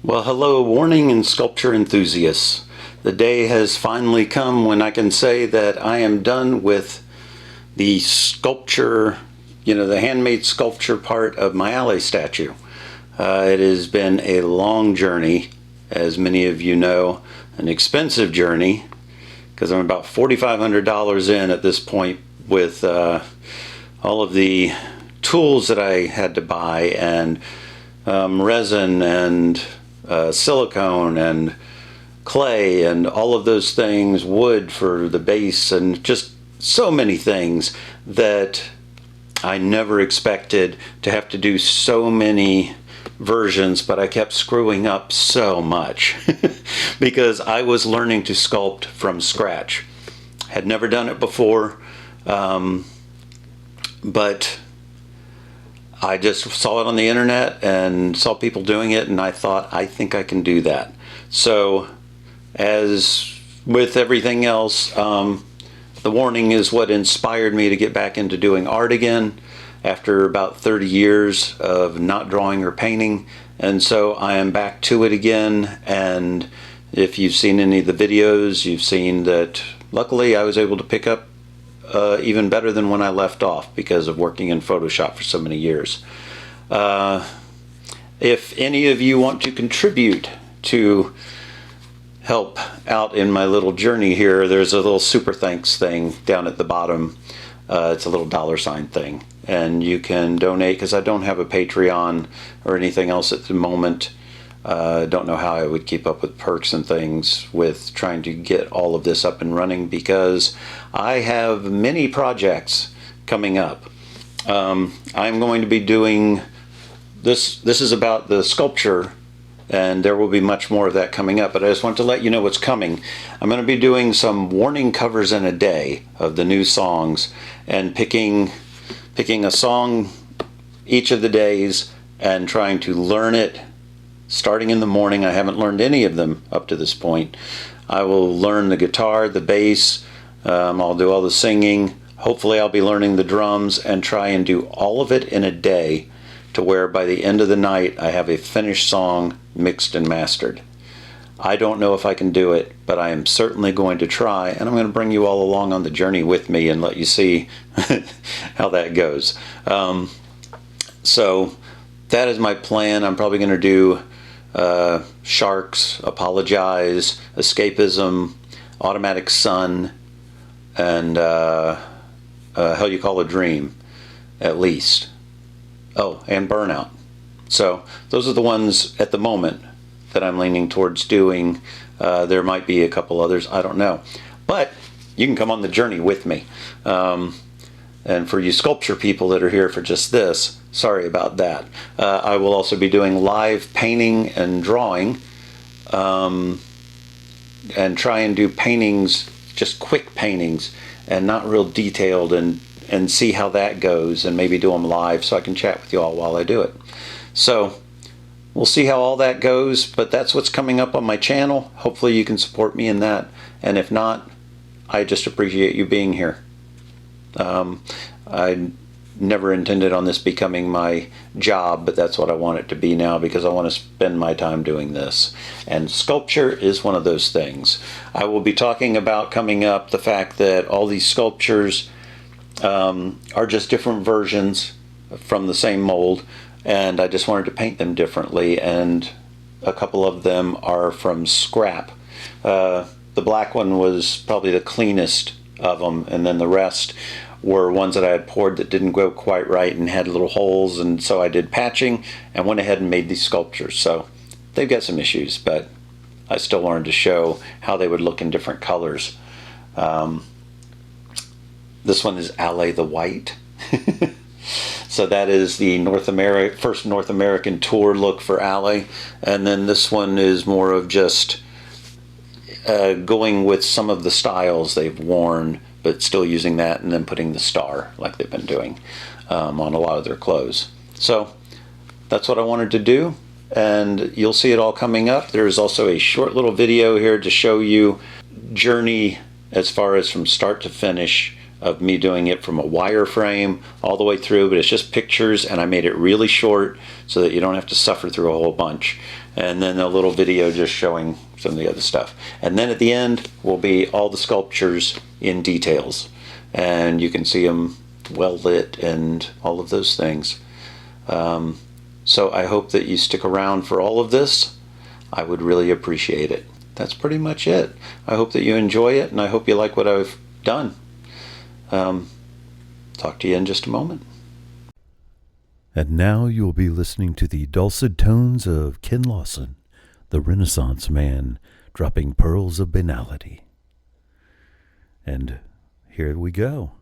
Well, hello, warning and sculpture enthusiasts. The day has finally come when I can say that I am done with the sculpture, the handmade sculpture part of my alley statue. It has been a long journey, as many of you know, an expensive journey, because I'm about $4,500 in at this point with all of the tools that I had to buy and resin and silicone and clay and all of those things, wood for the base, and just so many things that I never expected to have to do so many versions, but I kept screwing up so much because I was learning to sculpt from scratch. Had never done it before, but I just saw it on the internet and saw people doing it, and I thought, I think I can do that. So, as with everything else, the warning is what inspired me to get back into doing art again after about 30 years of not drawing or painting. And so I am back to it again, and if you've seen any of the videos, you've seen that luckily I was able to pick up even better than when I left off because of working in Photoshop for so many years. If any of you want to contribute to help out in my little journey here, there's a little super thanks thing down at the bottom. It's a little $ thing, and you can donate, because I don't have a Patreon or anything else at the moment. Don't know how I would keep up with perks and things with trying to get all of this up and running, because I have many projects coming up. I'm going to be doing this. This is about the sculpture, and there will be much more of that coming up, but I just want to let you know what's coming. I'm going to be doing some warning covers in a day of the new songs, and picking a song each of the days and trying to learn it starting in the morning. I haven't learned any of them up to this point. I will learn the guitar, the bass, I'll do all the singing. Hopefully I'll be learning the drums, and try and do all of it in a day, to where by the end of the night I have a finished song mixed and mastered. I don't know if I can do it, but I am certainly going to try, and I'm going to bring you all along on the journey with me and let you see how that goes. So that is my plan. I'm probably going to do Sharks, Apologize, Escapism, Automatic Sun, and Hell You Call a Dream, at least. Oh, and Burnout. So those are the ones at the moment that I'm leaning towards doing. There might be a couple others, I don't know. But you can come on the journey with me. And for you sculpture people that are here for just this, sorry about that. I will also be doing live painting and drawing, and try and do paintings, just quick paintings, and not real detailed, and see how that goes, and maybe do them live so I can chat with you all while I do it. So we'll see how all that goes, but that's what's coming up on my channel. Hopefully you can support me in that, and if not, I just appreciate you being here. I never intended on this becoming my job, but that's what I want it to be now, because I want to spend my time doing this. And sculpture is one of those things. I will be talking about coming up the fact that all these sculptures are just different versions from the same mold, and I just wanted to paint them differently, and a couple of them are from scrap. The black one was probably the cleanest of them, and then the rest were ones that I had poured that didn't go quite right and had little holes, and so I did patching and went ahead and made these sculptures. So they've got some issues, but I still wanted to show how they would look in different colors. This one is Alley the White. So that is the first North American tour look for Alley, and then this one is more of just going with some of the styles they've worn, but still using that, and then putting the star like they've been doing on a lot of their clothes. So that's what I wanted to do, and you'll see it all coming up. There's also a short little video here to show you journey as far as from start to finish of me doing it from a wireframe all the way through, but it's just pictures, and I made it really short so that you don't have to suffer through a whole bunch. and then a little video just showing some of the other stuff. And then at the end will be all the sculptures in details, and you can see them well lit and all of those things. So I hope that you stick around for all of this. I would really appreciate it. That's pretty much it. I hope that you enjoy it, and I hope you like what I've done. Talk to you in just a moment. And now you will be listening to the dulcet tones of Ken Lawson, the Renaissance man, dropping pearls of banality. And here we go.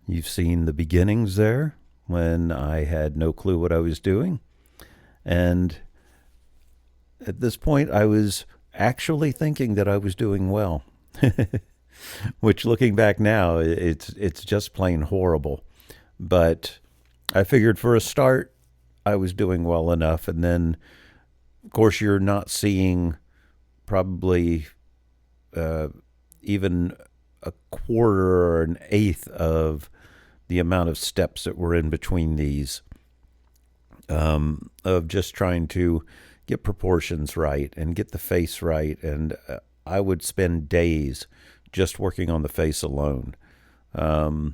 You've seen the beginnings there, when I had no clue what I was doing. And at this point, I was actually thinking that I was doing well. Which, looking back now, it's just plain horrible. But I figured for a start, I was doing well enough. And then, of course, you're not seeing probably even a quarter or an eighth of the amount of steps that were in between these, of just trying to get proportions right and get the face right. And I would spend days just working on the face alone. And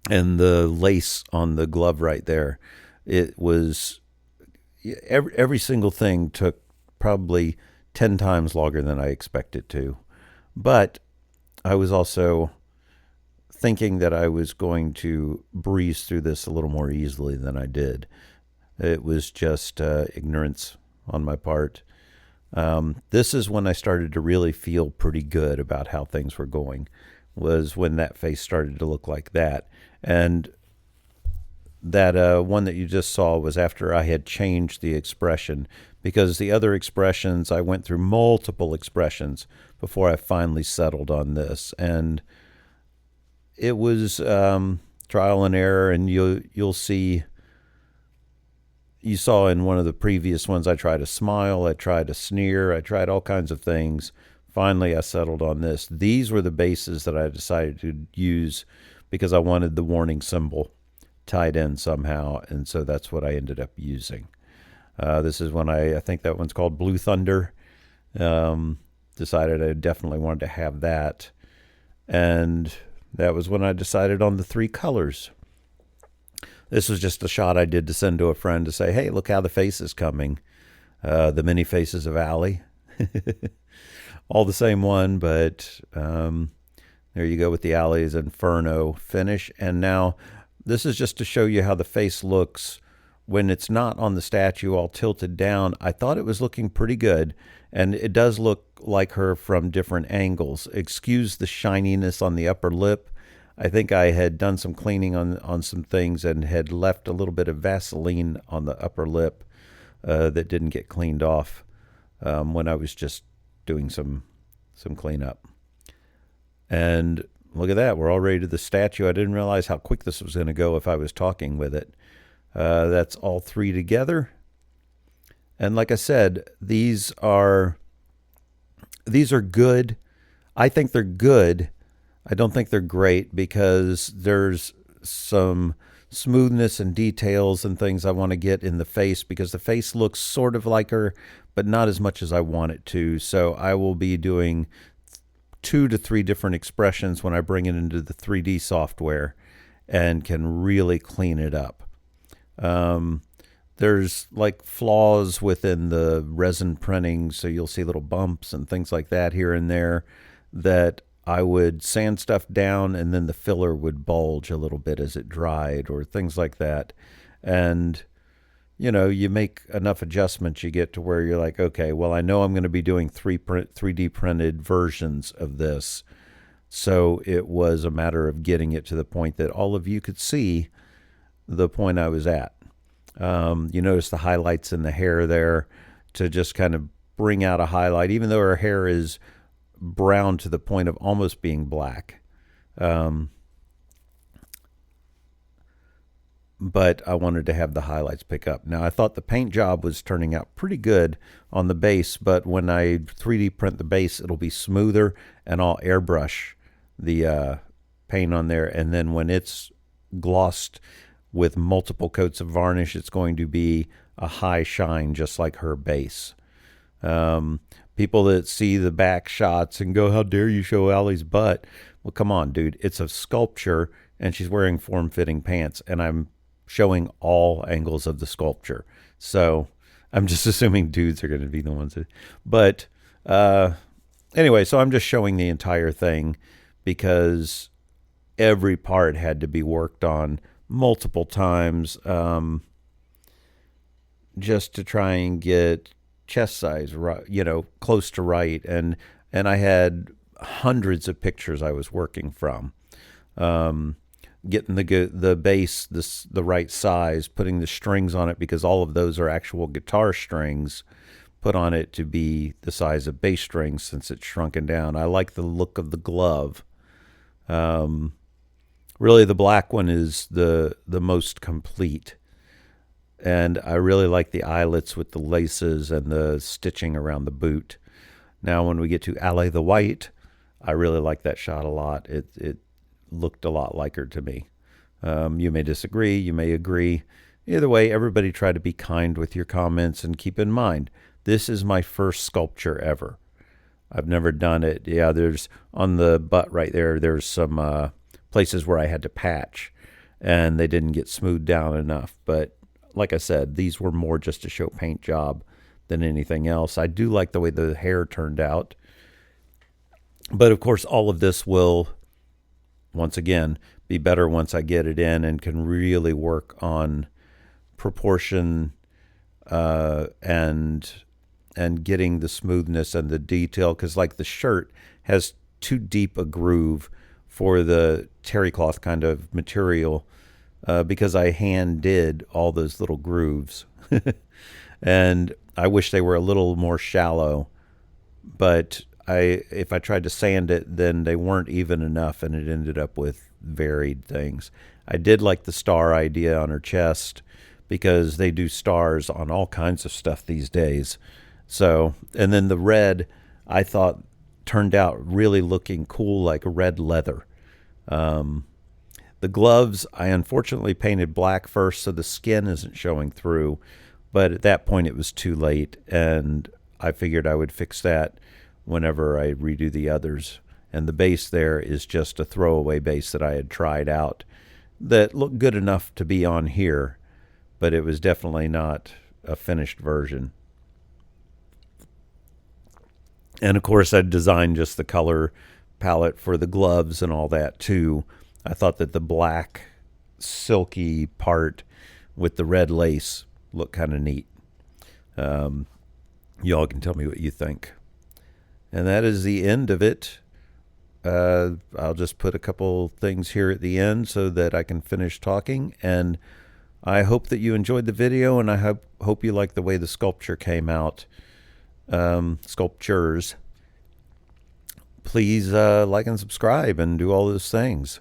the lace on the glove right there, it was, every single thing took probably 10 times longer than I expected to. But I was also thinking that I was going to breeze through this a little more easily than I did. It was just ignorance on my part. This is when I started to really feel pretty good about how things were going, was when that face started to look like that. And that one that you just saw was after I had changed the expression, because the other expressions, I went through multiple expressions before I finally settled on this. And it was trial and error, and you'll see. You saw in one of the previous ones, I tried a smile, I tried a sneer, I tried all kinds of things. Finally, I settled on this. These were the bases that I decided to use because I wanted the warning symbol tied in somehow, and so that's what I ended up using. This is when I think that one's called Blue Thunder. Decided I definitely wanted to have that, and that was when I decided on the 3 colors. This was just a shot I did to send to a friend to say, hey, look how the face is coming. The many faces of Allie. All the same one, but there you go with the Allie's Inferno finish. And now this is just to show you how the face looks when it's not on the statue all tilted down. I thought it was looking pretty good, and it does look like her from different angles. Excuse the shininess on the upper lip. I think I had done some cleaning on some things and had left a little bit of Vaseline on the upper lip that didn't get cleaned off when I was just doing some cleanup. And look at that. We're already to the statue. I didn't realize how quick this was going to go if I was talking with it. That's all 3 together. And like I said, these are good. I think they're good. I don't think they're great because there's some smoothness and details and things I want to get in the face, because the face looks sort of like her, but not as much as I want it to. So I will be doing 2 to 3 different expressions when I bring it into the 3D software and can really clean it up. There's like flaws within the resin printing, so you'll see little bumps and things like that here and there that I would sand stuff down, and then the filler would bulge a little bit as it dried, or things like that. And, you know, you make enough adjustments, you get to where you're like, okay, well, I know I'm going to be doing 3D printed versions of this. So it was a matter of getting it to the point that all of you could see the point I was at. You notice the highlights in the hair there to just kind of bring out a highlight, even though her hair is brown to the point of almost being black. But I wanted to have the highlights pick up. Now, I thought the paint job was turning out pretty good on the base, but when I 3D print the base, it'll be smoother, and I'll airbrush the paint on there. And then when it's glossed with multiple coats of varnish, it's going to be a high shine just like her base. People that see the back shots and go, how dare you show Allie's butt? Well, come on, dude. It's a sculpture, and she's wearing form-fitting pants, and I'm showing all angles of the sculpture. So I'm just assuming dudes are going to be the ones that. But anyway, so I'm just showing the entire thing because every part had to be worked on multiple times just to try and get chest size right, close to right, and I had hundreds of pictures I was working from, getting the bass the right size, putting the strings on it because all of those are actual guitar strings put on it to be the size of bass strings since it's shrunken down. I like the look of the glove. Really, the black one is the most complete. And I really like the eyelets with the laces and the stitching around the boot. Now, when we get to Allie the White, I really like that shot a lot. It looked a lot like her to me. You may disagree, you may agree. Either way, everybody try to be kind with your comments and keep in mind, this is my first sculpture ever. I've never done it. Yeah, there's on the butt right there, there's some places where I had to patch and they didn't get smoothed down enough. But like I said, these were more just a show paint job than anything else. I do like the way the hair turned out. But of course, all of this will, once again, be better once I get it in and can really work on proportion and getting the smoothness and the detail. Because like the shirt has too deep a groove for the terry cloth kind of material. Because I hand did all those little grooves. And I wish they were a little more shallow. But if I tried to sand it, then they weren't even enough, and it ended up with varied things. I did like the star idea on her chest because they do stars on all kinds of stuff these days. So, and then the red, I thought turned out really looking cool, like red leather. The gloves, I unfortunately painted black first, so the skin isn't showing through. But at that point, it was too late, and I figured I would fix that whenever I redo the others. And the base there is just a throwaway base that I had tried out that looked good enough to be on here, but it was definitely not a finished version. And of course, I designed just the color palette for the gloves and all that too. I thought that the black silky part with the red lace looked kind of neat. Y'all can tell me what you think. And that is the end of it. I'll just put a couple things here at the end so that I can finish talking. And I hope that you enjoyed the video, and I hope you like the way the sculpture came out. Sculptures. Please like and subscribe and do all those things.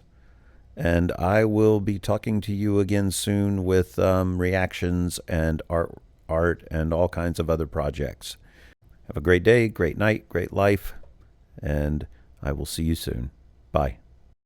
And I will be talking to you again soon with reactions and art and all kinds of other projects. Have a great day, great night, great life, and I will see you soon. Bye.